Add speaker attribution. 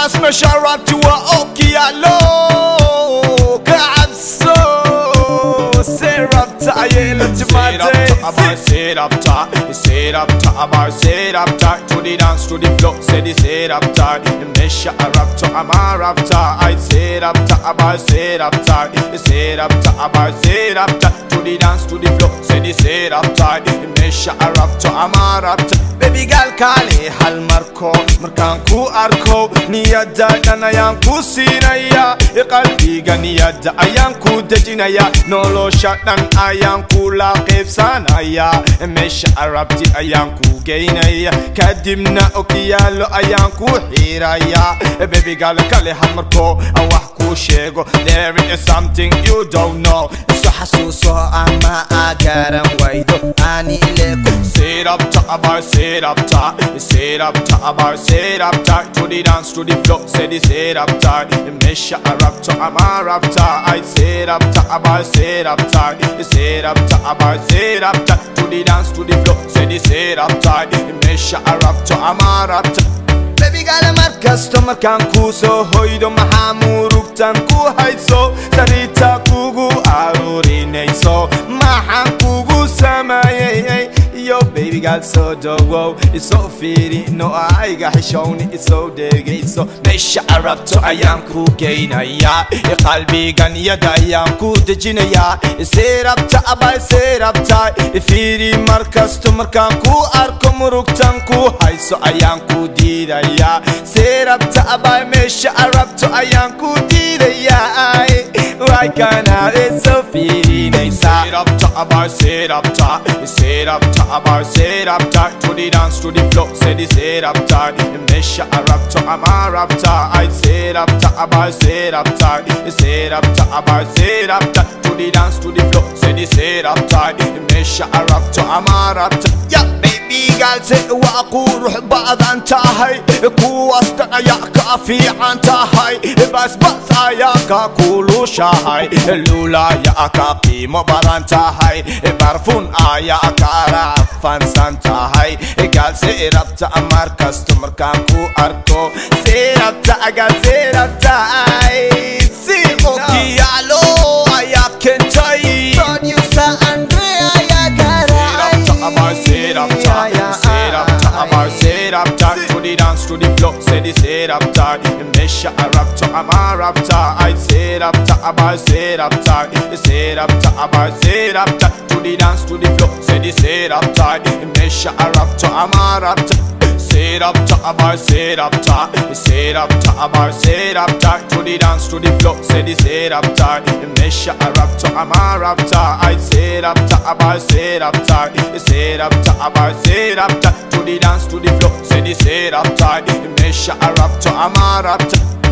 Speaker 1: باس مشربت وأوكي علو كعبسو سيربت عيلة ماتي
Speaker 2: Serapta, to the dance, to the flow, say the Serapta, Mesha Rapta, Amarapta, I Serapta, to the dance, to the flow, say the Serapta, Mesha Rapta, Amarapta.
Speaker 1: Baby girl kali hal marko markanku arko niyada dana yanku sinaya qalbi ganiyada ayanku dejinaya nolosha dan ayanku laqib sanaya mesh arabti ayanku geynaya kadibna okiyalo ayanku hiraya baby girl kali hal marko wax ku sheego there is something you don't know so hasuso ama agaran waydo ani leku
Speaker 2: Serapta, to the dance, to the flow, say the Serapta, Mesha Rapta, Amarapta, I Serapta, to the dance, to the flow, say the Serapta, Mesha Rapta, Amarapta.
Speaker 1: Baby girl markasto markanku so hoydo mahamurugtanku hayso sarita kugu arurinayso mahankugu samayay yo baby girl so dogo it's so fitty no I got showni it's so diggy so Mesha Rapta ayanku geynaya qalbi ganiyada ayanku dejinaya Serapta firi markasto markanku arko murugtanku hayso ayanku diidaya Serapta abay Mesha Rapta ayanku diidaya why can't it's so fitty naysa
Speaker 2: Serapta, to the dance, to the flow, say the Serapta, Mesha Rapta, Amarapta, I Serapta, to the dance, to the flow, say the Serapta, Mesha Rapta, Amarapta.
Speaker 1: Yeah, baby girl say وأقول بعض أنت هاي كوستنا يا كافي أنت هاي بس يا كاكولو شاهاي لولا يا كافي مبار أنت هاي برفون يا كارفان سانتا هاي قال سيربتا مركز تمركانكو أركو سيربتا قال سيربتا سيربتا يالو يا كنتاي بروديوسر أندريا يا كاراي
Speaker 2: Serapta, to the dance, to the flow, say the Serapta, Mesha Rapta, Amarapta, I Serapta, to the dance, to the flow, say the Serapta, Mesha Rapta, Amarapta. Serapta, to the dance, to the flow, say the Serapta, Mesha Rapta, Amarapta, I Serapta, to the dance, to the flow, say the Serapta, Mesha Rapta, Amarapta.